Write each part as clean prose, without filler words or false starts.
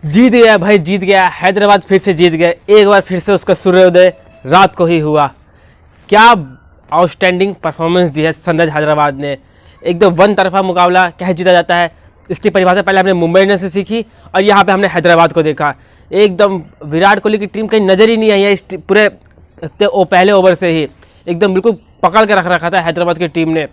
जीत गया भाई, जीत गया हैदराबाद, फिर से जीत गया। एक बार फिर से उसका सूर्योदय रात को ही हुआ। क्या आउटस्टैंडिंग परफॉर्मेंस दी है सनराइज हैदराबाद ने। एकदम वन तरफा मुकाबला कैसे जीता जाता है इसकी परिभाषा पहले हमने मुंबई इंडियंस से सीखी और यहाँ पे हमने हैदराबाद को देखा। एकदम विराट कोहली की टीम कहीं नज़र ही नहीं आई है इस पूरे पहले ओवर से ही एकदम बिल्कुल पकड़ के रख रखा था हैदराबाद की टीम ने।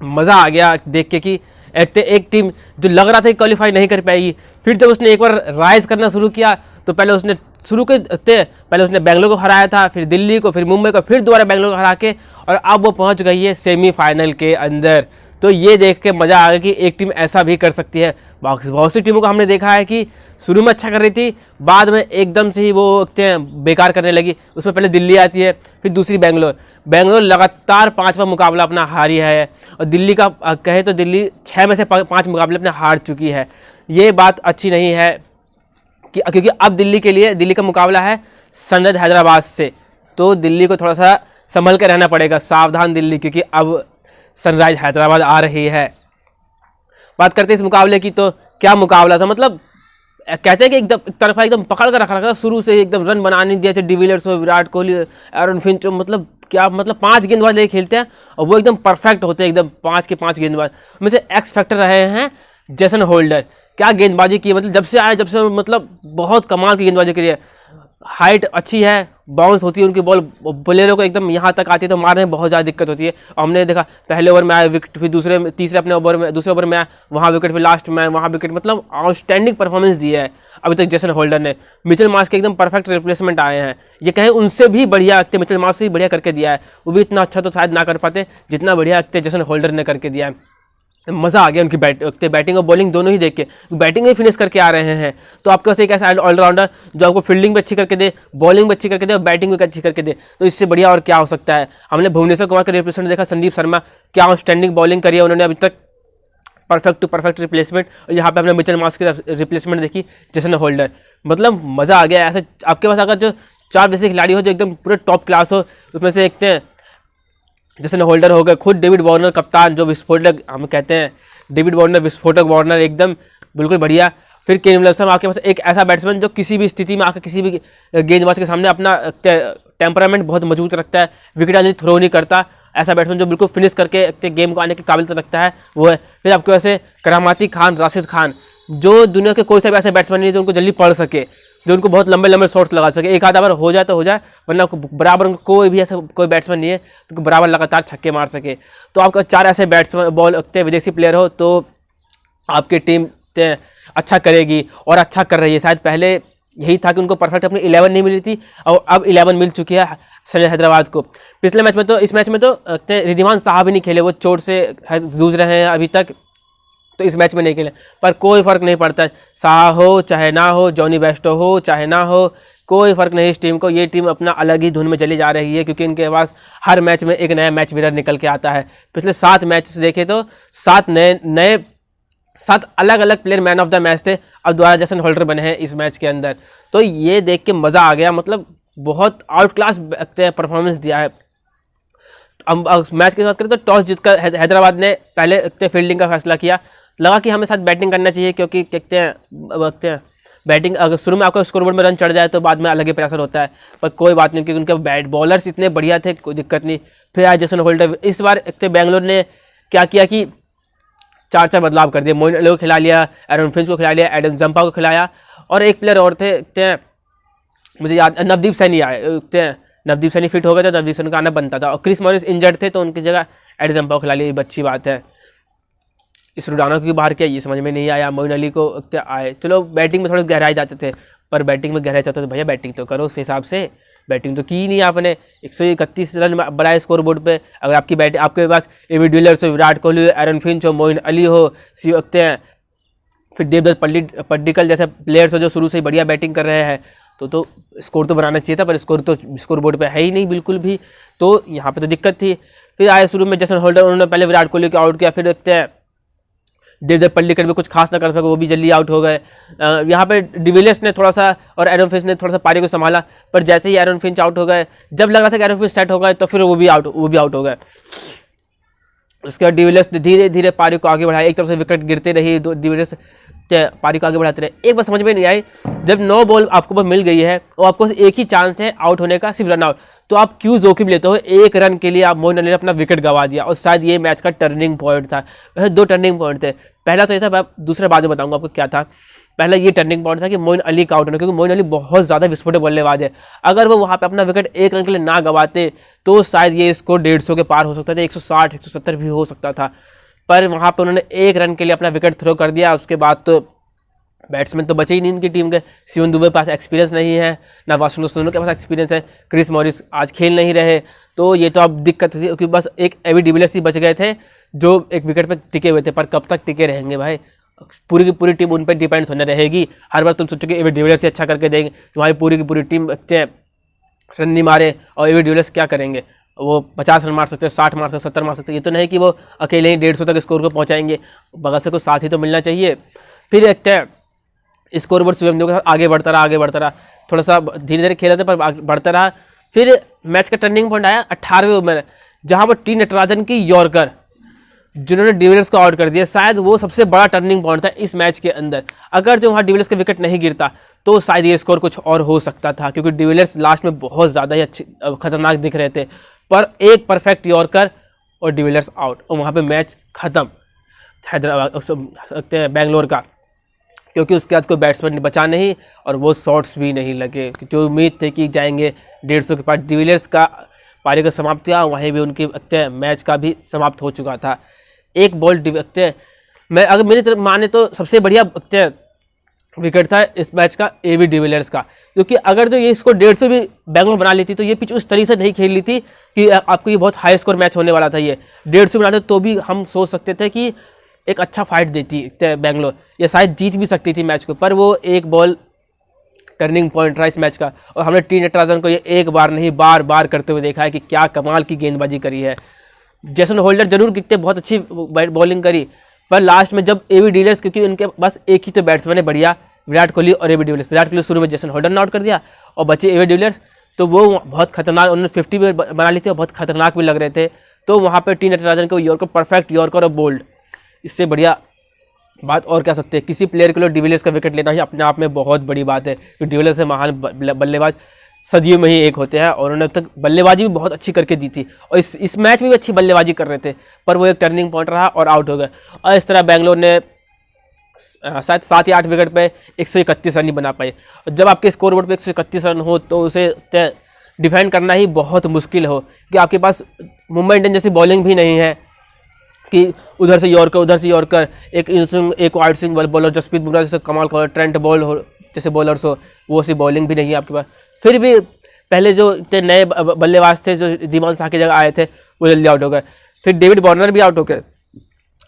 मज़ा आ गया देख के कि एक टीम जो लग रहा था कि क्वालिफाई नहीं कर पाएगी, फिर जब उसने एक बार राइज करना शुरू किया तो पहले उसने पहले उसने बेंगलोर को हराया था, फिर दिल्ली को, फिर मुंबई को, फिर दोबारा बेंगलोर को हरा के और अब वो पहुंच गई है सेमीफाइनल के अंदर। तो ये देख के मज़ा आ गया कि एक टीम ऐसा भी कर सकती है। बहुत सी टीमों को हमने देखा है कि शुरू में अच्छा कर रही थी, बाद में एकदम से ही वो बेकार करने लगी। उसमें पहले दिल्ली आती है, फिर दूसरी बेंगलोर लगातार 5वां मुकाबला अपना हारी है और दिल्ली का कहे तो दिल्ली 6 में से 5 मुकाबले अपने हार चुकी है। ये बात अच्छी नहीं है क्योंकि अब दिल्ली का मुकाबला है सनराइज हैदराबाद से, तो दिल्ली को थोड़ा सा संभल के रहना पड़ेगा। सावधान दिल्ली, क्योंकि अब सनराइज हैदराबाद आ रही है। बात करते हैं इस मुकाबले की, तो क्या मुकाबला था। मतलब कहते हैं कि एक तरफा एकदम पकड़ कर रखा था शुरू से, एकदम रन बनाने दिया, चाहे डिविलियर्स हो, विराट कोहली, एरन फिंच, मतलब 5 गेंदबाज लेके खेलते हैं और वो एकदम परफेक्ट होते हैं, एकदम 5 के 5 गेंदबाज में से एक्स फैक्टर रहे हैं जेसन होल्डर। क्या गेंदबाजी की, मतलब जब से मतलब बहुत कमाल की गेंदबाजी करी है। हाइट अच्छी है, बाउंस होती है उनकी बॉल, बॉलरों को एकदम यहाँ तक आती है तो मारने में बहुत ज़्यादा दिक्कत होती है। हमने देखा पहले ओवर में आया विकेट, फिर दूसरे ओवर में आया वहाँ विकेट, फिर लास्ट में वहाँ विकेट। मतलब आउटस्टैंडिंग परफॉर्मेंस दी है अभी तक जेसन होल्डर ने। मिचेल मार्श के एकदम परफेक्ट रिप्लेसमेंट आए हैं, ये कहें उनसे भी बढ़िया मिचेल मार्श से भी बढ़िया करके दिया है। वो भी इतना अच्छा तो शायद ना कर पाते जितना बढ़िया जेसन होल्डर ने करके दिया है। मज़ा आ गया उनकी बैटिंग और बॉलिंग दोनों ही देख के। बैटिंग में फिनिश करके आ रहे हैं, तो आपके पास एक ऐसा ऑलराउंडर जो आपको फील्डिंग भी अच्छी करके दे, बॉलिंग भी अच्छी करके दे और बैटिंग भी अच्छी करके दे, तो इससे बढ़िया और क्या हो सकता है। हमने भुवनेश्वर कुमार का रिप्लेसमेंट देखा, संदीप शर्मा, क्या आउटस्टैंडिंग बॉलिंग करी है उन्होंने अभी तक, परफेक्ट टू परफेक्ट रिप्लेसमेंट। और यहाँ पे हमने मिचेल मार्श की रिप्लेसमेंट देखी, जेसन होल्डर। मतलब मज़ा आ गया। ऐसे आपके पास अगर जो 4 जैसे खिलाड़ी हो जो एकदम पूरे टॉप क्लास हो, उसमें से एक जेसन होल्डर हो गए, खुद डेविड वार्नर कप्तान जो विस्फोटक हम कहते हैं, डेविड वार्नर विस्फोटक वार्नर एकदम बिल्कुल बढ़िया। फिर केन विलियमसन आपके पास एक ऐसा बैट्समैन जो किसी भी स्थिति में आकर किसी भी गेंदबाज के सामने अपना टेम्परामेंट बहुत मजबूत रखता है, विकेट जल्दी थ्रो नहीं करता। ऐसा बैट्समैन जो बिल्कुल फिनिश करके गेम को आने के काबिल रखता है वो है। फिर आपके पास करामाती खान, राशिद खान, जो दुनिया के कोई सा भी ऐसे बैट्समैन नहीं जो उनको जल्दी पढ़ सके, जो उनको बहुत लंबे लंबे शॉट्स लगा सके। एक आधा बार हो जाए तो हो जाए, वरना बराबर कोई भी ऐसा कोई बैट्समैन नहीं है तो बराबर लगातार छक्के मार सके। तो आपका 4 ऐसे बैट्समैन बॉल विदेशी प्लेयर हो तो आपकी टीम अच्छा करेगी और अच्छा कर रही है। शायद पहले यही था कि उनको परफेक्ट अपनी 11 नहीं मिली थी और अब 11 मिल चुकी है सनराइज हैदराबाद को। पिछले मैच में तो इस मैच में तो रिद्धिमान साहब ही नहीं खेले, वो चोट से जूझ रहे हैं अभी तक, तो इस मैच में नहीं खेले। पर कोई फ़र्क नहीं पड़ता, साहा हो चाहे ना हो, जॉनी बेस्टो हो चाहे ना हो, कोई फ़र्क नहीं इस टीम को। ये टीम अपना अलग ही धुन में चली जा रही है क्योंकि इनके पास हर मैच में एक नया मैच विनर निकल के आता है। पिछले 7 मैच से देखे तो 7 अलग अलग player man of the match थे, अब दोबारा जेसन होल्डर बने हैं इस मैच के अंदर। तो ये देख के मज़ा आ गया, मतलब बहुत आउट क्लास परफॉर्मेंस दिया है। अब मैच की बात करें तो टॉस जीतकर हैदराबाद ने पहले फील्डिंग का फैसला किया। लगा कि हमें साथ बैटिंग करना चाहिए क्योंकि कहते हैं बैटिंग अगर शुरू में आपको स्कोरबोर्ड में रन चढ़ जाए तो बाद में अलग ही प्रेशर होता है, पर कोई बात नहीं क्योंकि उनके बैट बॉलर्स इतने बढ़िया थे, कोई दिक्कत नहीं। फिर आए जेसन होल्डर। इस बार बेंगलोर ने क्या किया कि 4 बदलाव कर दिए। मोइन अली को खिला लिया, एरन फिंच को खिला लिया, एडम जंपा को खिलाया और एक प्लेयर और थे मुझे याद, नवदीप सैनी आए। नवदीप सैनी फिट हो गए थे, नवदीप सैनी का आना बनता था और क्रिस मॉरिस इंजर्ड थे तो उनकी जगह एडम जंपा को खिला लिया, ये अच्छी बात है। इस रुडाना को बाहर किया ये समझ में नहीं आया। मोइन अली को आए, चलो बैटिंग में थोड़ी गहराई जाते थे, पर बैटिंग में गहराई चाहते तो भैया बैटिंग तो करो उस हिसाब से। बैटिंग तो की नहीं आपने, 131 रन बनाए स्कोर बोर्ड पे। अगर आपकी बैटिंग आपके पास एबी डिविलियर्स हो, विराट कोहली हो, एरन फिंच हो, मोइन अली हो, फिर देवदत्त पड्डीकल जैसे प्लेयर्स हो जो शुरू से ही बढ़िया बैटिंग कर रहे हैं, तो स्कोर तो बनाना चाहिए था, पर स्कोर बोर्ड पे है ही नहीं बिल्कुल भी। तो यहाँ पे तो दिक्कत थी। फिर आए शुरू में जेसन होल्डर, उन्होंने पहले विराट कोहली को आउट किया, फिर देखते हैं देवदत्त पल्लिकल भी कुछ खास ना कर सके, वो भी जल्दी आउट हो गए। यहाँ पे डिविलियर्स ने थोड़ा सा और एरन फिंच ने थोड़ा सा पारी को संभाला, पर जैसे ही एरन फिंच आउट हो गए, जब लग रहा था कि एरन फिंच सेट हो गए, तो फिर वो भी आउट हो गए। उसके बाद डिविलियर्स ने धीरे धीरे पारी को आगे बढ़ाया, एक तरफ से विकेट गिरते रही, डिविलियर्स पारी को आगे बढ़ाते रहे। एक बात समझ में नहीं आई, जब 9 बॉल आपको मिल गई है और आपको एक ही चांस है आउट होने का, सिर्फ रन आउट, तो आप क्यों जोखिम लेते हो? 1 रन के लिए आप मोइन अली ने अपना विकेट गंवा दिया, और शायद ये मैच का टर्निंग पॉइंट था। वैसे 2 टर्निंग पॉइंट थे, पहला तो ये था, मैं दूसरे बाद में बताऊंगा आपको क्या था। पहला ये टर्निंग पॉइंट था कि मोइन अली का आउट होना, क्योंकि मोइन अली बहुत ज़्यादा विस्फोटक बल्लेबाज है। अगर वो वहाँ पे अपना विकेट 1 रन के लिए ना गंवाते तो शायद ये स्कोर 150 के पार हो सकता था, 160 170 भी हो सकता था, पर वहाँ पे उन्होंने 1 रन के लिए अपना विकेट थ्रो कर दिया। उसके बाद तो बैट्समैन तो बचे ही नहीं उनकी टीम के। शिवन दुबे के पास एक्सपीरियंस नहीं है, ना वाशिंगटन सुंदर के पास एक्सपीरियंस है, क्रिस मॉरिस आज खेल नहीं रहे, तो ये तो अब दिक्कत हुई, क्योंकि बस एक एबी डिविलियर्स ही बच गए थे जो एक विकेट पे टिके हुए थे। पर कब तक टिके रहेंगे भाई? पूरी की पूरी टीम उन पर डिपेंड होने रहेगी। हर बार तुम सोचो कि एबी डिविलियर्स ही अच्छा करके देंगे, तुम्हारी पूरी की पूरी टीम रन नहीं मारे, और एबी डिविलियर्स क्या करेंगे? वो 50 रन मार सकते हैं, 60 मार सकते, 70 मार सकते। ये तो नहीं कि वो अकेले ही 150 तक स्कोर को पहुँचाएंगे, बगल से कुछ साथ ही तो मिलना चाहिए। फिर देखते हैं स्कोर बोर्ड शिवम के साथ आगे बढ़ता रहा, थोड़ा सा धीरे धीरे खेला था पर बढ़ता रहा। फिर मैच का टर्निंग पॉइंट आया 18वें ओवर में, जहां पर टी नटराजन की यॉर्कर जिन्होंने डिविलियर्स को आउट कर दिया, शायद वो सबसे बड़ा टर्निंग पॉइंट था इस मैच के अंदर। अगर जो वहाँ डिविलियर्स का विकेट नहीं गिरता तो शायद ये स्कोर कुछ और हो सकता था, क्योंकि डिविलियर्स लास्ट में बहुत ज़्यादा ही अच्छी खतरनाक दिख रहे थे। पर एक परफेक्ट यॉर्कर और डिविलियर्स आउट, और वहाँ पर मैच खत्म हैदराबाद बेंगलोर का, क्योंकि उसके बाद कोई बैट्समैन बचा नहीं और वो शॉट्स भी नहीं लगे। जो उम्मीद थे कि जाएंगे 150 के पास, डिविलियर्स का पारी का समाप्त हुआ, वहीं भी उनके मैच का भी समाप्त हो चुका था। एक बॉल मैं अगर मेरी तरफ माने तो सबसे बढ़िया विकेट था इस मैच का एबी डिविलियर्स का, क्योंकि अगर जो ये इसको 150 भी बेंगलोर बना लेती तो ये पिच उस तरीके से नहीं खेल ली थी कि आपको ये बहुत हाई स्कोर मैच होने वाला था। ये 150 बनाते तो भी हम सोच सकते थे कि एक अच्छा फाइट देती बेंगलोर, या शायद जीत भी सकती थी मैच को। पर वो एक बॉल टर्निंग पॉइंट रहा इस मैच का, और हमने टी नटराजन को ये एक बार नहीं बार बार करते हुए देखा है कि क्या कमाल की गेंदबाजी करी है। जेसन होल्डर जरूर कितने बहुत अच्छी बॉलिंग करी, पर लास्ट में जब एबी डिविलियर्स, क्योंकि उनके बस एक ही तो बैट्समैन है बढ़िया, विराट कोहली और एबी डिविलियर्स। विराट कोहली शुरू में जेसन होल्डर ने आउट कर दिया और बचे एबी डिविलियर्स, तो वो बहुत खतरनाक, उन्होंने 50 भी बना ली थी और बहुत खतरनाक भी लग रहे थे। तो वहाँ पर टी नटराजन को यॉर्कर, परफेक्ट यॉर्कर और बोल्ड, इससे बढ़िया बात और क्या सकते हैं? किसी प्लेयर के लिए डिविलियर्स का विकेट लेना ही अपने आप में बहुत बड़ी बात है, क्योंकि डिविलियर्स से महान बल्लेबाज सदियों में ही एक होते हैं, और उन्होंने अब तक बल्लेबाजी भी बहुत अच्छी करके दी थी, और इस मैच में भी अच्छी बल्लेबाजी कर रहे थे, पर वो एक टर्निंग पॉइंट रहा और आउट हो गए। और इस तरह बेंगलोर ने शायद 7 या 8 विकेट पे 131 रन ही बना पाए। और जब आपके स्कोर बोर्ड पर 131 रन हो तो उसे डिफेंड करना ही बहुत मुश्किल हो, कि आपके पास मुंबई इंडियंस जैसी बॉलिंग भी नहीं है कि उधर से यॉर्कर, एक इनस्विंग एक wide swing bowler, Jasprit Bumrah जैसे कमाल का ट्रेंट बॉल हो जैसे बॉलर्स हो, वो सी बॉलिंग भी नहीं है आपके पास। फिर भी पहले जो नए बल्लेबाज थे जो जीमान शाह की जगह आए थे, वो जल्दी आउट हो गए। फिर डेविड वार्नर भी आउट हो गए।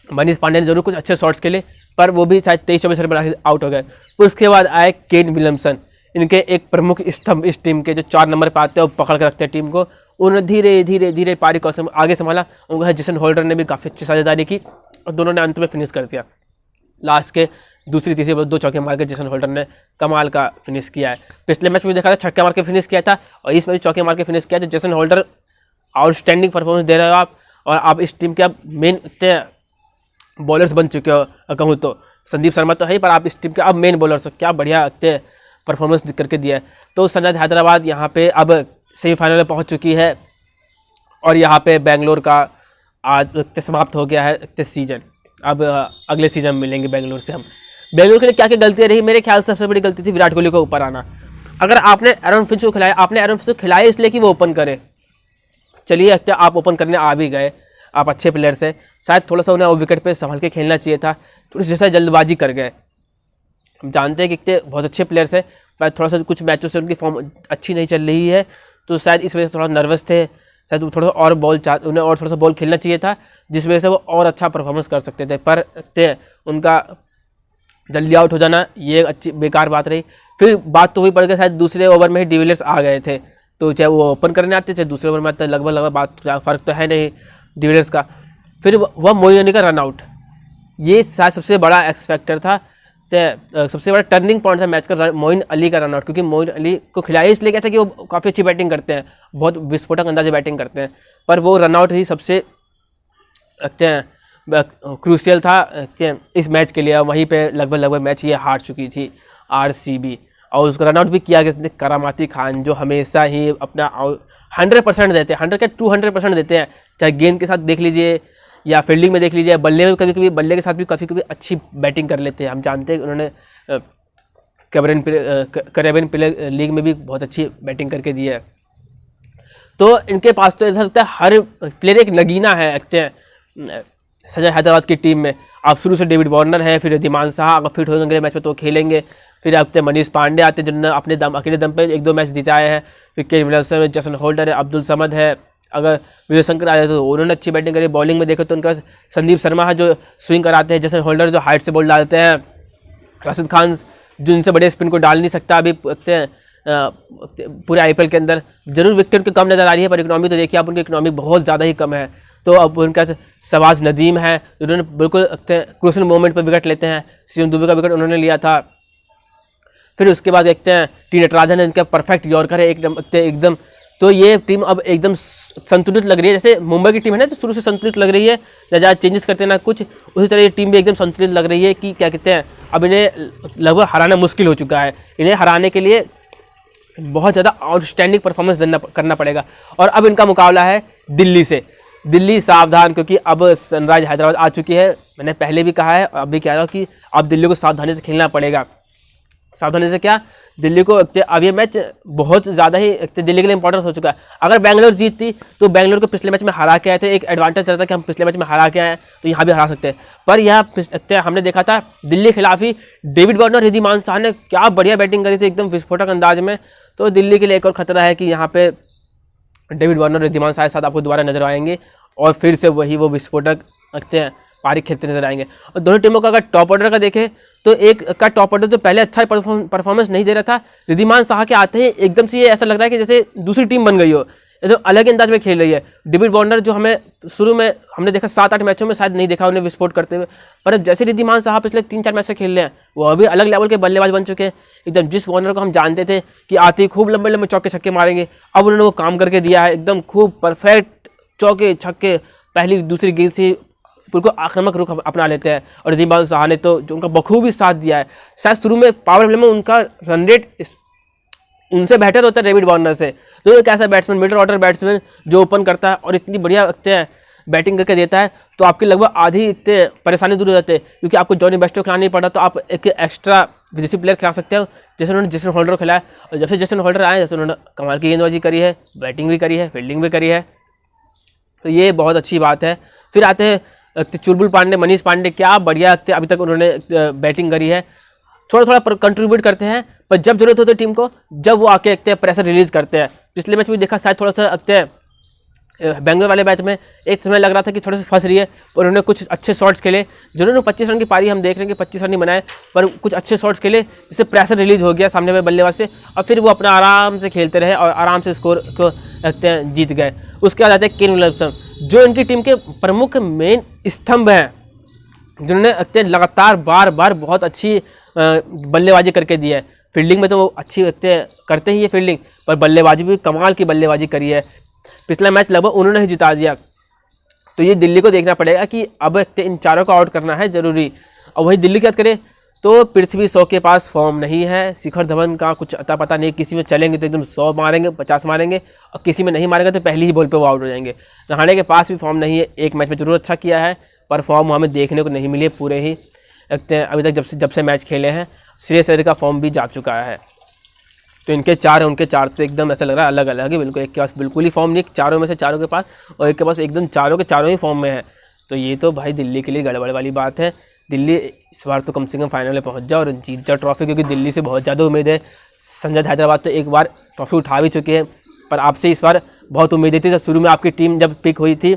मनीष पांडे ने जरूर कुछ अच्छे शॉट्स खेले, पर वो भी शायद 23-24 रन बना आउट हो गए। फिर उसके बाद आए केन विलियमसन, इनके एक प्रमुख स्तंभ इस टीम के, जो 4 नंबर पर आते हैं और पकड़ के रखते हैं टीम को। उन्होंने धीरे धीरे पारी को आगे संभाला। उनका जेसन होल्डर ने भी काफ़ी अच्छी साझेदारी की और दोनों ने अंत में फिनिश कर दिया। लास्ट के दूसरी तीसरी बॉल 2 चौके मार के जेसन होल्डर ने कमाल का फिनिश किया है। पिछले मैच में देखा था छक्के मार के फिनिश किया था, और इस मैच चौके मार के फिनिश किया। तो जेसन होल्डर आउटस्टैंडिंग परफॉर्मेंस दे रहे हो आप, और आप इस टीम के अब मेन बॉलर्स बन चुके हो। कहूँ तो संदीप शर्मा तो है, पर आप इस टीम के अब मेन बॉलर्स हो। क्या बढ़िया परफॉर्मेंस करके दिया है। तो सनराइजर्स हैदराबाद यहाँ पे अब सेमीफाइनल में पहुँच चुकी है, और यहाँ पे बेंगलोर का आज समाप्त हो गया है सीजन। अब अगले सीजन में मिलेंगे बेंगलोर से हम। बेंगलोर के लिए क्या क्या गलतियाँ रही? मेरे ख्याल से सबसे बड़ी गलती थी विराट कोहली को ऊपर आना। अगर आपने एरन फिंच को खिलाया, आपने एरन फिंच को खिलाया इसलिए कि वो ओपन करे। चलिए आप ओपन करने आ भी गए, आप अच्छे प्लेयर्स हैं, शायद थोड़ा सा उन्हें विकेट पे संभल के खेलना चाहिए था, थोड़ी जैसा जल्दबाजी कर गए। हम जानते हैं कि कितने बहुत अच्छे प्लेयर्स हैं, पर थोड़ा सा कुछ मैचों से उनकी फॉर्म अच्छी नहीं चल रही है, तो शायद इस वजह से थोड़ा नर्वस थे। शायद थोड़ा सा और उन्हें और थोड़ा सा बॉल खेलना चाहिए था, जिस वजह से वो और अच्छा परफॉर्मेंस कर सकते थे। पर उनका जल्दी आउट हो जाना ये अच्छी बेकार बात रही। फिर बात तो हुई पड़ गई, शायद दूसरे ओवर में ही डिविलियर्स आ गए थे, तो चाहे वो ओपन करने आते चाहे दूसरे ओवर में आते, लगभग बात फ़र्क तो है नहीं। डिविलियर्स का। फिर वह मोइन अली का रन आउट, ये शायद सबसे बड़ा एक्स फैक्टर था, सबसे बड़ा टर्निंग पॉइंट था मैच का, मोइन अली का रन आउट। क्योंकि मोइन अली को खिलाया इसलिए गया था कि वो काफ़ी अच्छी बैटिंग करते हैं, बहुत विस्फोटक अंदाज से बैटिंग करते हैं, पर वो रन आउट ही सबसे क्रूशियल था इस मैच के लिए। वहीं पे लगभग मैच ये हार चुकी थी आरसीबी, और उसका रन आउट भी किया गया करामाती खान, जो हमेशा ही अपना 100% देते हैं, 100 के 200% देते हैं, चाहे गेंद के साथ देख लीजिए या फील्डिंग में देख लीजिए, बल्ले में कभी कभी बल्ले के साथ भी कभी अच्छी बैटिंग कर लेते हैं। हम जानते हैं उन्होंने कैरेबियन प्ले लीग में भी बहुत अच्छी बैटिंग करके दी है। तो इनके पास तो ऐसा लगता है हर प्लेयर एक नगीना है सनराइजर्स हैदराबाद की टीम में। आप शुरू से डेविड वार्नर है, फिर रिद्धिमान साहा अगर फिट होंगे अगले मैच में तो खेलेंगे, फिर अब मनीष पांडे आते हैं जिन्होंने अपने अकेले दम पे 1-2 मैच जिताए हैं, फिर केन विलियमसन है, जैसन होल्डर है, अब्दुल समद है, अगर विजय शंकर आए तो उन्होंने अच्छी बैटिंग करी। बॉलिंग में देखो तो उनका संदीप शर्मा है जो स्विंग कराते हैं, जैसन होल्डर जो हाइट से बॉल डालते हैं, राशिद खान जो इनसे बड़े स्पिन को डाल नहीं सकता अभी पूरे आईपीएल के अंदर। जरूर विकेट की कम नज़र आ रही है, पर इकोनॉमी तो देखिए आप, उनकी इकोनॉमी बहुत ज़्यादा ही कम है। तो अब उनका शहबाज नदीम है जिन्होंने बिल्कुल क्रूशियल मोमेंट पर विकेट लेते हैं, शिवम दुबे का विकेट उन्होंने लिया था। फिर उसके बाद देखते हैं टी नटराजन है, इनका परफेक्ट यॉर्कर है एकदम। तो ये टीम अब एकदम संतुलित लग रही है, जैसे मुंबई की टीम है ना जो शुरू से संतुलित लग रही है, ना ज़्यादा चेंजेस करते ना कुछ, उसी तरह ये टीम भी एकदम संतुलित लग रही है कि क्या कहते हैं, अब इन्हें लगभग हराना मुश्किल हो चुका है। इन्हें हराने के लिए बहुत ज़्यादा आउटस्टैंडिंग परफॉर्मेंस करना पड़ेगा। और अब इनका मुकाबला है दिल्ली से। दिल्ली सावधान, क्योंकि अब सनराइज हैदराबाद आ चुकी है। मैंने पहले भी कहा है, अब भी कह रहा हूँ कि अब दिल्ली को सावधानी से खेलना पड़ेगा। सावधानी से क्या, दिल्ली को अब ये मैच बहुत ज़्यादा ही दिल्ली के लिए इंपॉर्टेंट हो चुका है। अगर बेंगलोर जीतती तो बेंगलोर को पिछले मैच में हरा के आए थे, एक एडवांटेज रहता कि हम पिछले मैच में हरा के आए तो यहाँ भी हरा सकते हैं। पर यह हमने देखा था दिल्ली के खिलाफ ही डेविड वार्नर, रिद्धिमान साहा ने क्या बढ़िया बैटिंग करी थी एकदम विस्फोटक अंदाज में। तो दिल्ली के लिए एक और खतरा है कि यहाँ पे डेविड वार्नर, रिद्धिमान साहा के साथ आपको दोबारा नजर आएंगे और फिर से वही वो विस्फोटक पारी खेलते नजर आएंगे। और दोनों टीमों का अगर टॉप ऑर्डर का देखें तो एक का टॉप ऑर्डर तो पहले अच्छा परफॉर्मेंस नहीं दे रहा था, रिद्धिमान साहा के आते ही एकदम से ये ऐसा लग रहा है कि जैसे दूसरी टीम बन गई हो, एकदम अलग अंदाज में खेल रही है। डेविड वार्नर जो हमें शुरू में हमने देखा 7-8 मैचों में शायद नहीं देखा उन्हें विस्फोट करते हुए, पर अब जैसे रिद्धिमान साहा पिछले 3-4 मैच से खेल रहे हैं वो अभी अलग लेवल के बल्लेबाज बन चुके हैं एकदम। जिस वार्नर को हम जानते थे कि आते ही खूब लंबे लंबे चौके छक्के मारेंगे, अब उन्होंने वो काम करके दिया है, एकदम खूब परफेक्ट चौके छक्के पहली दूसरी गेंद से बिल्कुल आक्रामक रुख अपना लेते हैं। और रिद्धिमान साहा ने तो जो उनका बखूबी साथ दिया है, शायद शुरू में पावर प्ले में उनका रन रेट उनसे बेहतर होता है डेविड वार्नर से। तो एक ऐसा बैट्समैन, मिडल ऑर्डर बैट्समैन जो ओपन करता है और इतनी बढ़िया बैटिंग करके देता है, तो आपकी लगभग आधी इतने परेशानी दूर हो जाते हैं, क्योंकि आपको जॉनी बेस्टो खिलाना नहीं पड़ा, तो आप एक एक्स्ट्रा विदेशी प्लेयर खिला सकते हो, जैसे उन्होंने जेसन होल्डर खिलाया। और जब से जेसन होल्डर आए, जैसे उन्होंने कमाल की गेंदबाजी करी है, बैटिंग भी करी है, फील्डिंग भी करी है, तो ये बहुत अच्छी बात है। फिर आते हैं चुलबुल पांडे, मनीष पांडे, क्या बढ़िया अभी तक उन्होंने बैटिंग करी है। थोड़ा कंट्रीब्यूट करते हैं, पर जब जरूरत होती है टीम को, जब वो आके प्रेशर रिलीज करते हैं। पिछले मैच में देखा शायद थोड़ा सा बेंगलोर वाले मैच में एक समय लग रहा था कि थोड़ा सा फंस रही है, पर उन्होंने कुछ अच्छे शॉट्स खेले। जरूर 25 रन की पारी हम देख रहे हैं कि 25 रन ही बनाए, पर कुछ अच्छे शॉट्स खेले जिससे प्रेशर रिलीज हो गया सामने वाले बल्लेबाज से, और फिर वो अपना आराम से खेलते रहे और आराम से स्कोर को जीत गए। उसके बाद आते हैं केन विलियमसन, जो इनकी टीम के प्रमुख मेन स्तंभ हैं, जिन्होंने लगातार बार बहुत अच्छी बल्लेबाजी करके दी है। फील्डिंग में तो वो अच्छी करते ही है फील्डिंग, पर बल्लेबाजी भी कमाल की बल्लेबाजी करी है। पिछला मैच लगभग उन्होंने ही जिता दिया। तो ये दिल्ली को देखना पड़ेगा कि अब इन चारों को आउट करना है ज़रूरी। और वही दिल्ली की बात करें तो पृथ्वी शॉ के पास फॉर्म नहीं है, शिखर धवन का कुछ अता पता नहीं, किसी में चलेंगे तो एकदम 100 मारेंगे, 50 मारेंगे, और किसी में नहीं मारेंगे तो पहली ही बॉल पे वो आउट हो जाएंगे। रहाणे के पास भी फॉर्म नहीं है, एक मैच में जरूर अच्छा किया है, पर फॉर्म हमें देखने को नहीं मिली पूरे ही अभी तक जब से मैच खेले हैं। श्रेयस अय्यर का फॉर्म भी जा चुका है। तो इनके 4 हैं, उनके 4 तो एकदम ऐसा लग रहा है अलग अलग है बिल्कुल। एक के पास बिल्कुल ही फॉर्म नहीं, चारों में से चारों के पास, और एक के पास एकदम चारों के चारों ही फॉर्म में है। तो ये तो भाई दिल्ली के लिए गड़बड़ वाली बात है। दिल्ली इस बार तो कम से कम फाइनल में पहुंच जाए और जीत जाए ट्रॉफी, क्योंकि दिल्ली से बहुत ज़्यादा उम्मीद है। सनराइजर्स हैदराबाद तो एक बार ट्रॉफी उठा भी चुकी है, पर आपसे इस बार बहुत उम्मीदें थी। जब शुरू में आपकी टीम जब पिक हुई थी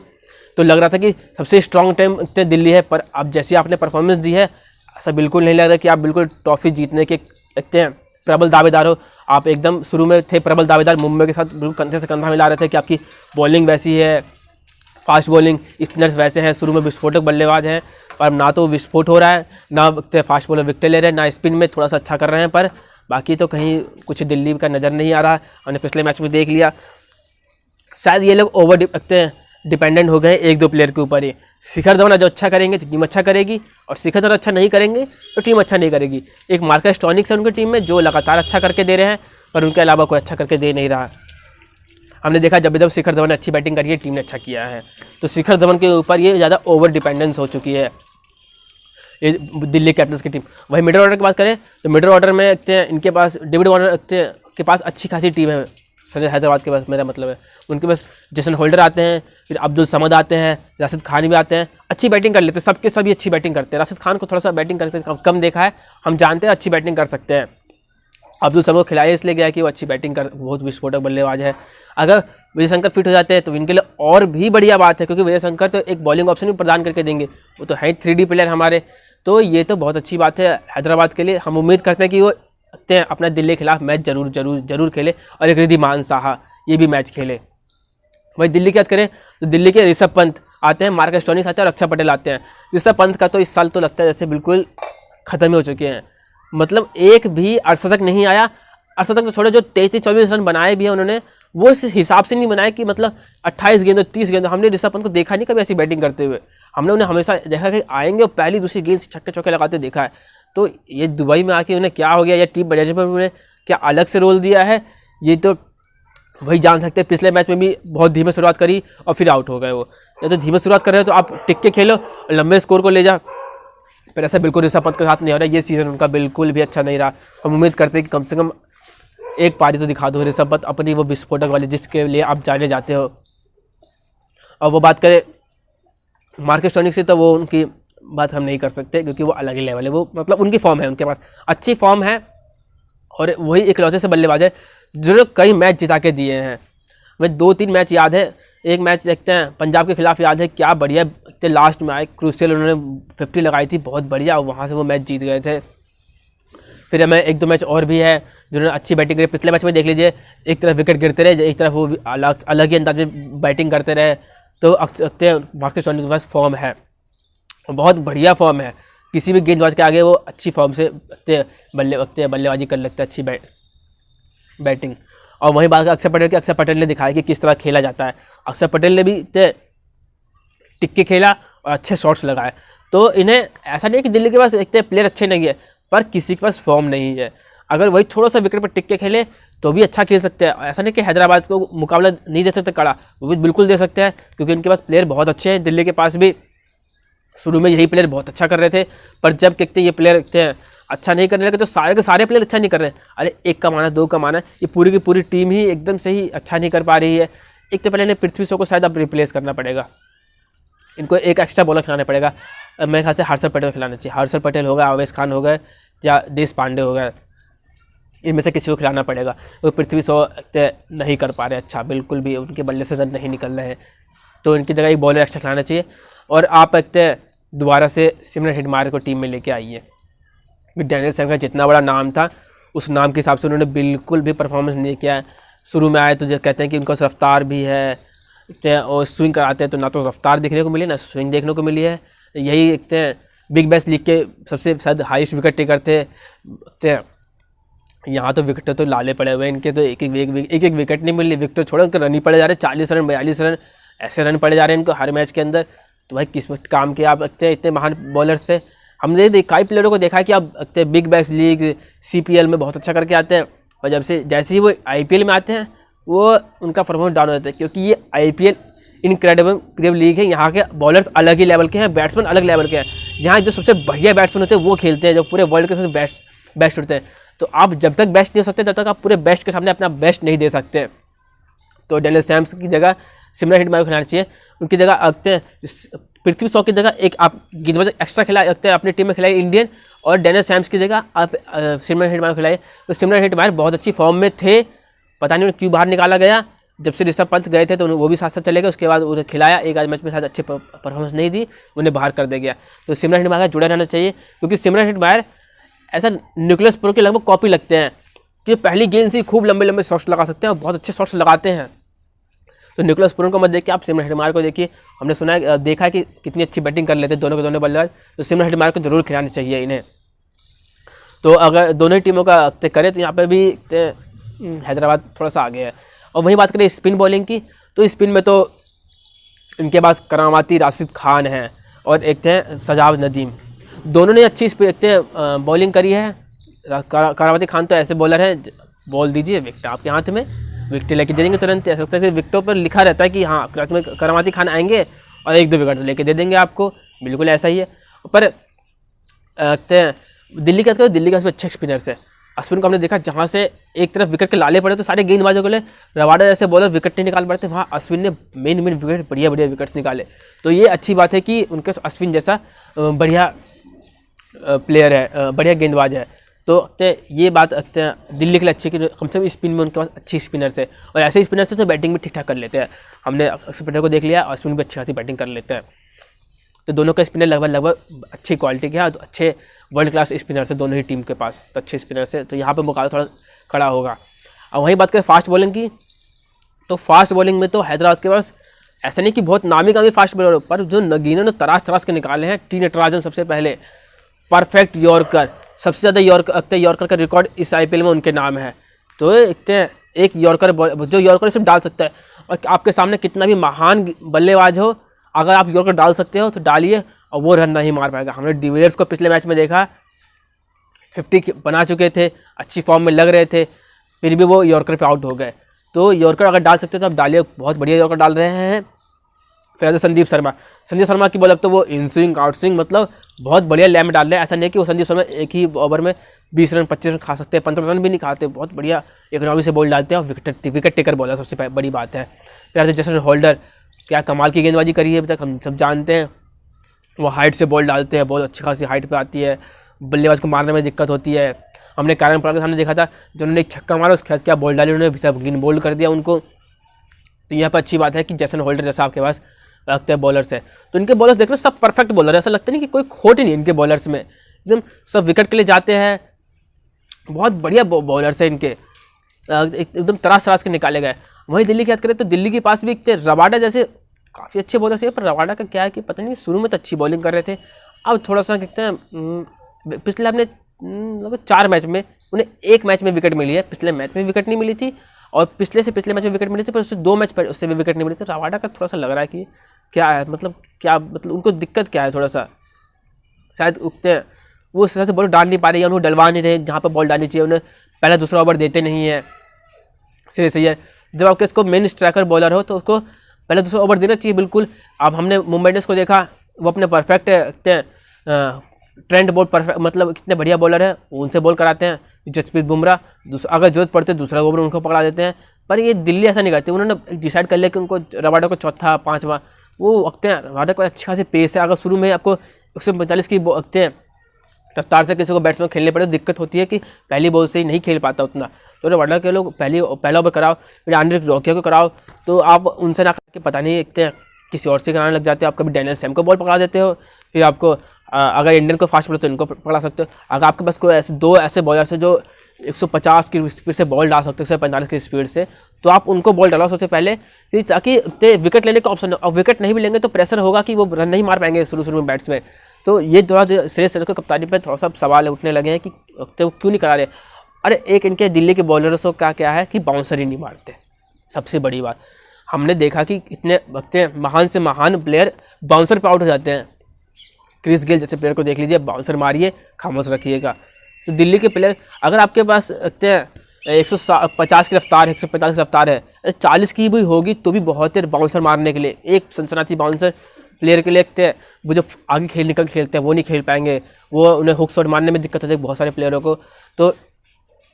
तो लग रहा था कि सबसे स्ट्रॉन्ग टीम दिल्ली है, पर अब जैसे आपने परफॉर्मेंस दी है, ऐसा बिल्कुल नहीं लग रहा कि आप बिल्कुल ट्रॉफी जीतने के इतने प्रबल दावेदार हो। आप एकदम शुरू में थे प्रबल दावेदार, मुंबई के साथ बिल्कुल कंधे से कंधा मिला रहे थे कि आपकी बॉलिंग वैसी है फास्ट बॉलिंग स्पिनर्स वैसे हैं, शुरू में विस्फोटक बल्लेबाज हैं, पर ना तो विस्फोट हो रहा है, ना फास्ट बॉलर विकेट ले रहे हैं, ना स्पिन में थोड़ा सा अच्छा कर रहे हैं, पर बाकी तो कहीं कुछ दिल्ली का नज़र नहीं आ रहा। हमने पिछले मैच में देख लिया, शायद ये लोग ओवर डिपेंडेंट हो गए एक दो प्लेयर के ऊपर ही। शिखर धवन जो अच्छा करेंगे तो टीम अच्छा करेगी, और शिखर धवन अच्छा नहीं करेंगे तो टीम अच्छा नहीं करेगी। एक मार्कस स्टोइनिस है उनकी टीम में जो लगातार अच्छा करके दे रहे हैं, पर उनके अलावा कोई अच्छा करके दे नहीं रहा। हमने देखा जब शिखर धवन ने अच्छी बैटिंग करी है, टीम ने अच्छा किया है, तो शिखर धवन के ऊपर ये ज़्यादा ओवर डिपेंडेंस हो चुकी है ये दिल्ली कैपिटल्स की टीम। वही मिडिल ऑर्डर की बात करें तो मिडिल ऑर्डर में इनके पास डेविड वार्नर के पास अच्छी खासी टीम है। सनराइजर्स हैदराबाद के पास मेरा मतलब है उनके पास जेसन होल्डर आते हैं, फिर अब्दुल समद आते हैं, राशिद खान भी आते हैं, अच्छी बैटिंग कर लेते हैं, सबके सभी अच्छी बैटिंग करते हैं। राशिद खान को थोड़ा सा बैटिंग करते कम देखा है, हम जानते हैं अच्छी बैटिंग कर सकते हैं। अब्दुल समद को खिलाया इसलिए गया कि वो अच्छी बैटिंग कर, बहुत विस्फोटक बल्लेबाज है। अगर विजय शंकर फिट हो जाते हैं तो इनके लिए और भी बढ़िया बात है, क्योंकि विजय शंकर तो एक बॉलिंग ऑप्शन भी प्रदान करके देंगे, वो तो है 3D प्लेयर हमारे, तो ये तो बहुत अच्छी बात है हैदराबाद के लिए। हम उम्मीद करते हैं कि वो अपना दिल्ली के खिलाफ मैच जरूर खेले, और एक रिद्धिमान साहा ये भी मैच खेले। वही दिल्ली की बात करें तो दिल्ली के ऋषभ पंत आते हैं, मार्कस स्टोइनिस आते हैं और अक्षर पटेल आते हैं। ऋषभ पंत का तो इस साल तो लगता है जैसे बिल्कुल ख़त्म ही हो चुके हैं, मतलब एक भी अर्धशतक नहीं आया। अर्धशतक तो छोड़े, जो 23-24 रन बनाए भी हैं उन्होंने, वो इस हिसाब से नहीं बनाए कि मतलब 28 गेंदों 30 गेंदों। हमने ऋषभ पंत को देखा नहीं कभी ऐसी बैटिंग करते हुए, हमने उन्हें हमेशा देखा कि आएंगे और पहली दूसरी गेंद छक्के चौके लगाते देखा है। तो ये दुबई में आके उन्हें क्या हो गया, या टीम मैनेजमेंट में उन्हें क्या अलग से रोल दिया है, ये तो वही जान सकते हैं। पिछले मैच में भी बहुत धीमे शुरुआत करी और फिर आउट हो गए वो। या तो धीमे शुरुआत कर रहे हो तो आप टिक के खेलो और लंबे स्कोर को ले जा, पर ऐसा बिल्कुल ऋषभ पंत के साथ नहीं हो रहा है। ये सीज़न उनका बिल्कुल भी अच्छा नहीं रहा। हम उम्मीद करते हैं कि कम से कम एक पारी तो दिखा दो ऋषभ पंत अपनी, वो विस्फोटक वाली जिसके लिए आप जाने जाते हो। और वो बात करें मार्कस स्टोइनिस से, तो वो उनकी बात हम नहीं कर सकते, क्योंकि वो अलग ही लेवल है। वो मतलब उनकी फॉर्म है, उनके पास अच्छी फॉर्म है, और वही इकलौते से बल्लेबाज है जो कई मैच जिता के दिए हैं। मैं 2-3 मैच याद है, एक मैच देखते हैं पंजाब के खिलाफ याद है, क्या बढ़िया लास्ट में आए, क्रूशियल उन्होंने 50 लगाई थी, बहुत बढ़िया, वहाँ से वो मैच जीत गए थे। फिर हमें 1-2 मैच और भी है जिन्होंने अच्छी बैटिंग करी। पिछले मैच में देख लीजिए, एक तरफ विकेट गिरते रहे, एक तरफ वो अलग ही अंदाज में बैटिंग करते रहे। तो मार्कस स्टोइनिस के पास फॉर्म है, बहुत बढ़िया फॉर्म है, किसी भी गेंदबाज के आगे वो अच्छी फॉर्म से बल्लेबाजी कर लगता है, अच्छी बैटिंग। और वहीं बात अक्षर पटेल की, अक्षर पटेल ने दिखाया कि किस तरह खेला जाता है। अक्षर पटेल ने भी टिक के खेला और अच्छे शॉट्स लगाए। तो इन्हें ऐसा नहीं है कि दिल्ली के पास एक प्लेयर अच्छे नहीं है, पर किसी के पास फॉर्म नहीं है। अगर वही थोड़ा सा विकेट पर टिक के खेले तो भी अच्छा खेल सकते हैं। ऐसा नहीं कि हैदराबाद को मुकाबला नहीं दे सकते कड़ा, वो भी बिल्कुल दे सकते हैं, क्योंकि इनके पास प्लेयर बहुत अच्छे हैं। दिल्ली के पास भी शुरू में यही प्लेयर बहुत अच्छा कर रहे थे, पर जब कहते ये प्लेयर अच्छा नहीं करने लगे तो सारे के सारे प्लेयर अच्छा नहीं कर रहे हैं। अरे एक का माना, दो का माना, ये पूरी की पूरी टीम ही एकदम से ही अच्छा नहीं कर पा रही है। एक तो पहले इन्हें पृथ्वी शॉ को शायद अब रिप्लेस करना पड़ेगा, इनको एक एक्स्ट्रा बॉलर खिलाना पड़ेगा। मेरे ख्याल से हर्षल पटेल खिलाना चाहिए। हर्षल पटेल हो गए, आवेश खान हो गए, या देश पांडे हो गए, इनमें से किसी को खिलाना पड़ेगा। वो पृथ्वी शॉ नहीं कर पा रहे अच्छा, बिल्कुल भी उनके बल्ले से रन नहीं निकल रहे हैं, तो इनकी जगह एक बॉलर एक्स्ट्रा खिलाना चाहिए। और आप दोबारा से सिमरन हेटमायर को टीम में लेके आइए। डैनियल सैम्स का जितना बड़ा नाम था, उस नाम के हिसाब से उन्होंने बिल्कुल भी परफॉर्मेंस नहीं किया है। शुरू में आए तो जो कहते हैं कि उनका रफ्तार भी है, और स्विंग कराते हैं तो ना तो रफ्तार देखने को मिली, ना स्विंग देखने को मिली है। यही बिग बैश लीग के सबसे शायद हाईएस्ट विकेट टेकर थे। यहाँ तो विकेट तो लाले पड़े हुए इनके, तो एक एक विकेट नहीं मिली। विकेट छोड़ो, उनके रन ही पड़े जा रहे, 40 रन 42 रन ऐसे रन पड़े जा रहे हैं इनको हर मैच के अंदर। तो भाई किस्मत काम के आप इतने महान बॉलर्स थे। हमने कई प्लेयरों को देखा कि अब बिग बैश लीग CPL में बहुत अच्छा करके आते हैं, और जैसे ही वो IPL में आते हैं वो उनका परफॉर्मेंस डाउन हो जाता है, क्योंकि ये IPL इनक्रेडिबल लीग है। यहाँ के बॉलर्स अलग ही लेवल के हैं, बैट्समैन अलग लेवल के हैं। यहाँ जो सबसे बढ़िया बैट्समैन होते हैं वो खेलते हैं, जो पूरे वर्ल्ड के सबसे बेस्ट होते हैं। तो आप जब तक बेस्ट नहीं हो सकते, तब तक आप पूरे बेस्ट के सामने अपना बेस्ट नहीं दे सकते। तो डैनियल सैम्स की जगह सिमरन हेटमायर को खिलाना चाहिए। उनकी जगह पृथ्वी शॉ की जगह एक आप गेंदबाज एक्स्ट्रा खिलाए अपनी टीम में खिलाए इंडियन, और डैनियल सैम्स की जगह आप सिमरन हेटमायर को खिलाए। तो सिमरन हेटमायर बहुत अच्छी फॉर्म में थे, पता नहीं क्यों बाहर निकाला गया। जब से ऋषभ पंत गए थे तो वो भी साथ साथ चले गए, उसके बाद उन्हें खिलाया, एक आध मैच में शायद अच्छी परफॉर्मेंस नहीं दी, उन्हें बाहर कर दिया गया। तो सिमरन हेटमायर जुड़े रहना चाहिए, क्योंकि सिमरन हेटमायर ऐसा निकोलस पुरन के लगभग कॉपी लगते हैं कि पहली गेंद से खूब लंबे लंबे शॉट्स लगा सकते हैं और बहुत अच्छे शॉट्स लगाते हैं। तो निकोलस पूरन को मत देखिए, आप सिमरन हेटमायर को देखिए। हमने सुना है, देखा है कि कितनी अच्छी बैटिंग कर लेते दोनों के दोनों बल्लेबाज, तो सिमरन हेटमायर को जरूर खिलानी चाहिए इन्हें। तो अगर दोनों ही टीमों का करें तो यहाँ पे भी हैदराबाद थोड़ा सा आगे है। और वहीं बात करें स्पिन बॉलिंग की, तो स्पिन में तो इनके पास करामाती राशिद खान हैं और एक थे सजाद नदीम, दोनों ने अच्छी बॉलिंग करी है। करामाती खान तो ऐसे बॉलर हैं, बॉल दीजिए विकेट आपके हाथ में, विकेट लेके दे देंगे तुरंत। ऐसा लगता है विकेटों पर लिखा रहता है कि हाँ करामाती खान आएंगे और 1-2 विकेट लेके दे देंगे आपको, बिल्कुल ऐसा ही है। पर दिल्ली का दिल्ली का अच्छे स्पिनर्स है। अश्विन को हमने देखा जहाँ से एक तरफ विकेट के लाले पड़े तो सारे गेंदबाजों के लिए रबाडा जैसे बॉलर विकेट नहीं निकाल पाते, वहाँ अश्विन ने मेन विकेट बढ़िया विकेट्स निकाले। तो ये अच्छी बात है कि उनके अश्विन जैसा बढ़िया प्लेयर है, बढ़िया गेंदबाज है। तो ये बात दिल्ली के लिए अच्छी कि कम से कम स्पिन में उनके पास अच्छी स्पिनर्स है, और ऐसे स्पिनर्स तो बैटिंग में ठीक ठाक कर लेते हैं। हमने स्पिनर को देख लिया, अश्विन भी अच्छी खासी बैटिंग कर लेते हैं। तो दोनों का स्पिनर लगभग अच्छी क्वालिटी के हैं, तो अच्छे वर्ल्ड क्लास स्पिनर्स है दोनों ही टीम के पास, तो अच्छे स्पिनर्स है। तो यहाँ पे मुकाबला थोड़ा खड़ा होगा। और वहीं बात करें फास्ट बॉलिंग की, तो फास्ट बॉलिंग में तो हैदराबाद के पास ऐसा नहीं कि बहुत नामी फास्ट बॉलर, पर जो नगीनों ने तराश के निकाले हैं। टी नटराजन सबसे पहले परफेक्ट यॉर्कर, सबसे ज़्यादा यॉर्कर का रिकॉर्ड इस IPL में उनके नाम है। तो एक यॉर्कर जो यॉर्कर सिर्फ डाल सकता है, और आपके सामने कितना भी महान बल्लेबाज हो, अगर आप यॉर्कर डाल सकते हो तो डालिए, और वो रन नहीं मार पाएगा। हमने डिविलियर्स को पिछले मैच में देखा, 50 बना चुके थे, अच्छी फॉर्म में लग रहे थे, फिर भी वो यॉर्कर पे आउट हो गए। तो यॉर्कर अगर डाल सकते हो तो आप डालिए, बहुत बढ़िया यॉर्कर डाल रहे हैं। फिर संदीप शर्मा की बॉल, अब तो वो इन स्विंग आउट स्विंग मतलब बहुत बढ़िया लैम डाल रहे हैं। ऐसा नहीं कि वो संदीप शर्मा एक ही ओवर में 20 रन 25 रन खा सकते हैं, 15 रन भी नहीं खाते, बहुत बढ़िया इकोनॉमी से बॉल डालते हैं, और विकेट टेकर बॉलर सबसे बड़ी बात है। फिर जेसन होल्डर, क्या कमाल की गेंदबाजी करी है अभी तक, हम सब जानते हैं। वो हाइट से बॉल डालते हैं, बहुत अच्छी खासी हाइट पे आती है, बल्लेबाज को मारने में दिक्कत होती है। हमने कारण के सामने देखा था, जो उन्होंने एक छक्का मारा, उसके बाद क्या बॉल डाली उन्होंने, सब गिन बोल्ड कर दिया उनको। तो यहाँ पर अच्छी बात है कि जेसन होल्डर जैसा आपके पास लगते हैं बॉलर्स है। तो इनके बॉलर्स देखना सब परफेक्ट बॉलर है, ऐसा लगता नहीं कि कोई खोट ही नहीं इनके बॉलर्स में, एकदम सब विकेट के लिए जाते हैं, बहुत बढ़िया बॉलर्स है इनके, एकदम तराश के निकाले गए। वहीं दिल्ली की बात करें तो दिल्ली के पास भी रबाडा जैसे काफ़ी अच्छे बॉलर्स है, पर रबाडा का क्या है कि पता नहीं शुरू में तो अच्छी बॉलिंग कर रहे थे, अब थोड़ा सा कहते हैं पिछले हमने लगभग 4 मैच में उन्हें 1 मैच में विकेट मिली है, पिछले मैच में विकेट नहीं मिली थी, और पिछले मैच में विकेट मिली थी, पर उससे 2 मैच उससे भी विकेट नहीं मिली थी। रबाडा का थोड़ा सा लग रहा है कि क्या है, मतलब उनको दिक्कत क्या है, थोड़ा सा शायद उगते वो उस तरह से बॉल डाल नहीं पा रही है, उनको डलवा नहीं रहे जहाँ पर बॉल डालनी चाहिए, उन्हें पहला दूसरा ओवर देते नहीं है। सही है, जब आपके इसको मेन स्ट्राइकर बॉलर हो तो उसको पहले दूसरा ओवर देना चाहिए बिल्कुल। अब हमने मुंबई इंडियंस को देखा, वो अपने परफेक्ट ट्रेंड बॉल परफेक्ट, मतलब कितने बढ़िया बॉलर है, उनसे बॉल कराते हैं। जसप्रीत बुमराह अगर जरूरत पड़ते दूसरा ओवर उनको पकड़ा देते हैं, पर ये दिल्ली ऐसा नहीं करती। उन्होंने डिसाइड कर लिया कि उनको रबाडा को चौथा 5वां वो वक्त हैं। रबाडा को अच्छी खासी पेस है, अगर शुरू में आपको 145 की वक्त रफ्तार से किसी को बैट्समैन खेलने पड़े तो दिक्कत होती है कि पहली बॉल से ही नहीं खेल पाता उतना। तो रबाडा के लोग पहला ओवर कराओ, फिर आंड्रे रॉकिया को कराओ, तो आप उनसे ना करके पता नहीं किसी और से कराने लग जाते हो। आप कभी डैनियल सैम को बॉल पकड़ा देते हो, फिर आपको अगर इंडियन को फास्ट बॉलर तो इनको पकड़ा सकते हो। अगर आपके पास कोई ऐसे 2 ऐसे बॉलर्स हैं जो 150 की स्पीड से बॉल डाल सकते हैं, 145 की स्पीड से, तो आप उनको बॉल डालो सबसे पहले, ताकि विकेट लेने का ऑप्शन हो। और विकेट नहीं भी लेंगे तो प्रेशर होगा कि वो रन नहीं मार पाएंगे शुरू में बैट्समैन। तो ये थोड़ा श्रेयस अय्यर को कप्तानी पर थोड़ा सा सवाल उठने लगे हैं कि वो क्यों नहीं करा रहे। अरे एक इनके दिल्ली के बॉलर्सों का क्या है कि बाउंसर ही नहीं मारते, सबसे बड़ी बात। हमने देखा कि इतने महान से महान प्लेयर बाउंसर पर आउट हो जाते हैं। क्रिस गेल जैसे प्लेयर को देख लीजिए, बाउंसर मारिए खामोश रखिएगा। तो दिल्ली के प्लेयर, अगर आपके पास 150 की रफ्तार है, 145 की रफ्तार है, 40 की भी होगी तो भी बहुत है बाउंसर मारने के लिए। एक सनसनाती बाउंसर प्लेयर के लिए वो जो आगे निकल खेलते हैं वो नहीं खेल पाएंगे, वो उन्हें हुक शॉट मारने में दिक्कत होती है बहुत सारे प्लेयरों को। तो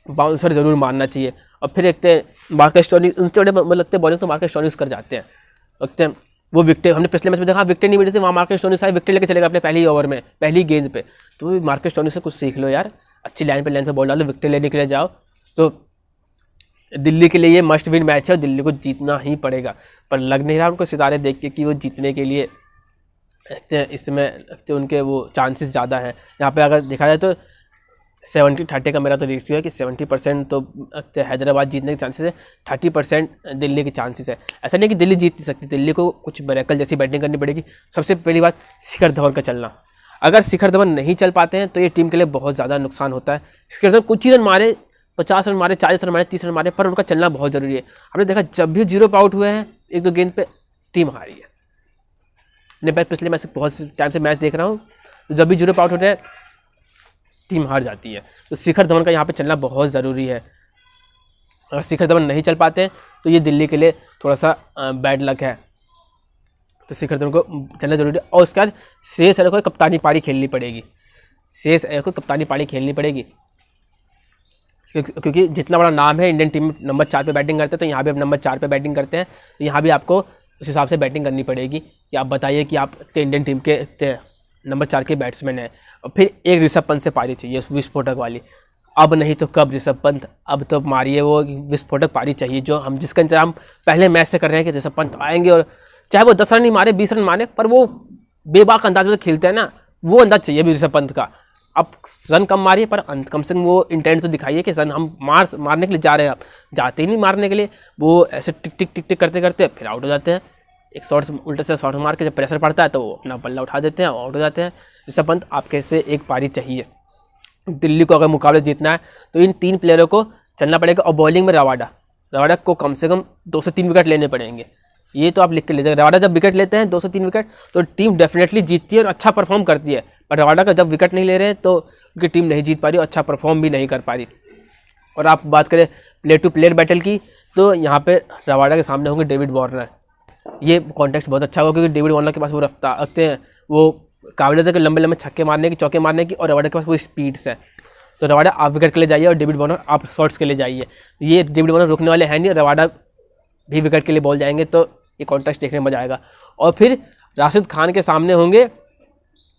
बाउंसर ज़रूर मारना चाहिए। और फिर एक मार्कस स्टोइनिस, उनसे बड़े लगते बॉलिंग तो मार्कस स्टोइनिस कर जाते हैं। वो विकेट हमने पिछले मैच में देखा, विकेट नहीं मिली थी, वहाँ मार्कस स्टोइनिस आए, विकेट लेके चलेगा अपने पहली ओवर में, पहली गेंद पे। तो मार्कस स्टोइनिस से कुछ सीख लो यार, अच्छी लाइन पे बॉल डालो, विकेट लेने के लिए जाओ। तो दिल्ली के लिए ये मस्ट विन मैच है, दिल्ली को जीतना ही पड़ेगा। पर लग नहीं रहा उनको सितारे देख के कि वो जीतने के लिए इसमें उनके वो चांसेस ज़्यादा हैं। यहाँ पे अगर देखा जाए तो 70-30 का मेरा तो रेशियो है कि 70% तो हैदराबाद जीतने के चांसेस है, 30% दिल्ली के चांसेस है। ऐसा नहीं कि दिल्ली जीत नहीं सकती, दिल्ली को कुछ मिरेकल जैसी बैटिंग करनी पड़ेगी। सबसे पहली बात शिखर धवन का चलना, अगर शिखर धवन नहीं चल पाते हैं तो ये टीम के लिए बहुत ज़्यादा नुकसान होता है। शिखर धवन कुछ ही रन मारे, 50 रन मारे, 40 रन मारे, 30 रन मारे, पर उनका चलना बहुत ज़रूरी है। आपने देखा जब भी 0 पे आउट हुए हैं 1-2 गेंद पे, टीम हारी है। मैं पिछले मैच बहुत टाइम से मैच देख रहा हूँ, तो जब भी 0 पे आउट होते हैं टीम हार जाती है। तो शिखर धवन का यहाँ पे चलना बहुत ज़रूरी है। अगर शिखर धवन नहीं चल पाते हैं तो ये दिल्ली के लिए थोड़ा सा बैड लक है। तो शिखर धवन को चलना जरूरी है। और उसके बाद श्रेयस अय्यर को कप्तानी पारी खेलनी पड़ेगी, श्रेयस अय्यर को कप्तानी पारी खेलनी पड़ेगी, क्योंकि जितना बड़ा नाम है इंडियन टीम में, नंबर 4 पे बैटिंग करते हैं, तो यहाँ भी आप नंबर 4 पे बैटिंग करते हैं, तो यहाँ भी आपको उस हिसाब से बैटिंग करनी पड़ेगी कि आप बताइए कि आप इंडियन टीम के नंबर 4 के बैट्समैन हैं। और फिर एक ऋषभ पंत से पारी चाहिए विस्फोटक वाली, अब नहीं तो कब ऋषभ पंत, अब तो मारिए वो विस्फोटक पारी चाहिए, जो हम जिसका इंतजाम पहले मैच से कर रहे हैं कि ऋषभ पंत आएंगे और चाहे वो 10 रन नहीं मारे, 20 रन मारे, पर वो बेबाक अंदाज में खेलते हैं ना, वो अंदाज चाहिए भी ऋषभ पंत का। अब रन कम मारिए पर कम से कम वो इंटेंट तो दिखाइए कि रन हम मारने के लिए जा रहे हैं। आप जाते ही नहीं मारने के लिए, वो ऐसे टिक टिक टिक टिक करते करते फिर आउट हो जाते हैं। एक शॉट उल्टे से शॉट मार के जब प्रेशर पड़ता है तो वो अपना बल्ला उठा देते हैं, आउट हो जाते हैं। ऋषभ पंत आपके से एक पारी चाहिए। दिल्ली को अगर मुकाबला जीतना है तो इन 3 प्लेयरों को चलना पड़ेगा। और बॉलिंग में रवाडा को कम से कम 2 से 3 विकेट लेने पड़ेंगे, ये तो आप लिख के ले जाएंगे। रवाडा जब विकेट लेते हैं 2 से 3 विकेट तो टीम डेफिनेटली जीतती है और अच्छा परफॉर्म करती है। पर रवाडा का जब विकेट नहीं ले रहे हैं तो उनकी टीम नहीं जीत पा रही और अच्छा परफॉर्म भी नहीं कर पा रही। और आप बात करें प्लेयर टू प्लेयर बैटल की, तो यहाँ पे रवाडा के सामने होंगे डेविड वार्नर। ये कॉन्टेक्स्ट बहुत अच्छा होगा क्योंकि डेविड वार्नर के पास वो रफ्तार रखते हैं, वो काबिलियत है कि लंबे लंबे छक्के मारने की, चौके मारने की, और रवाडा के पास वो स्पीड्स है। तो रवाडा आप विकेट के लिए जाइए और डेविड वार्नर आप शॉट्स के लिए जाइए। ये डेविड वार्नर रुकने वाले हैं नहीं, रवाडा भी विकेट के लिए बॉल जाएंगे, तो ये कॉन्टेस्ट देखने में मजा आएगा। और फिर राशिद खान के सामने होंगे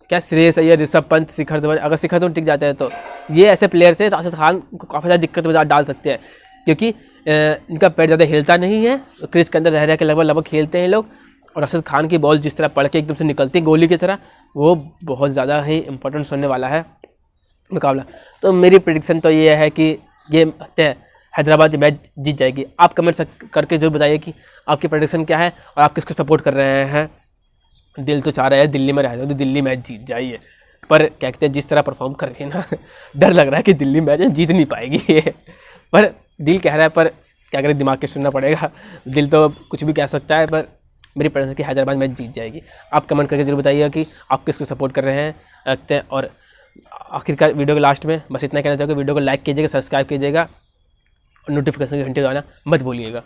क्या श्रेयस अय्यर, ऋषभ पंत, शिखर धवन। अगर शिखर धवन टिक जाते हैं तो ये ऐसे प्लेयर से राशिद खान को काफ़ी ज़्यादा दिक्कत में डाल सकते हैं, क्योंकि इनका पैर ज़्यादा हिलता नहीं है, क्रीज के अंदर रह के लगभग खेलते हैं लोग। और राशिद खान की बॉल जिस तरह पड़ के एकदम से निकलती है गोली की तरह, वो बहुत ज़्यादा ही इंपॉर्टेंट होने वाला है मुकाबला। तो मेरी प्रेडिक्शन तो ये है कि ये हैदराबाद मैच जीत जाएगी। आप कमेंट करके जरूर बताइए कि आपकी प्रेडिक्शन क्या है और आप किसको सपोर्ट कर रहे हैं। दिल तो चाह रहा है दिल्ली में रह जाओ तो दिल्ली मैच जीत जाइए, पर क्या कहते हैं जिस तरह परफॉर्म कर रही है ना, डर लग रहा है कि दिल्ली मैच जीत नहीं पाएगी ये। पर दिल कह रहा है, पर क्या करें, दिमाग के सुनना पड़ेगा। दिल तो कुछ भी कह सकता है, पर मेरी प्रेडिक्शन कि हैदराबाद मैच जीत जाएगी। आप कमेंट करके जरूर बताइएगा कि आप किसको सपोर्ट कर रहे हैं। और आखिरकार वीडियो के लास्ट में बस इतना कहना चाहूँगा, वीडियो को लाइक कीजिएगा, सब्सक्राइब कीजिएगा और नोटिफिकेशन की घंटी दबाना मत भूलिएगा।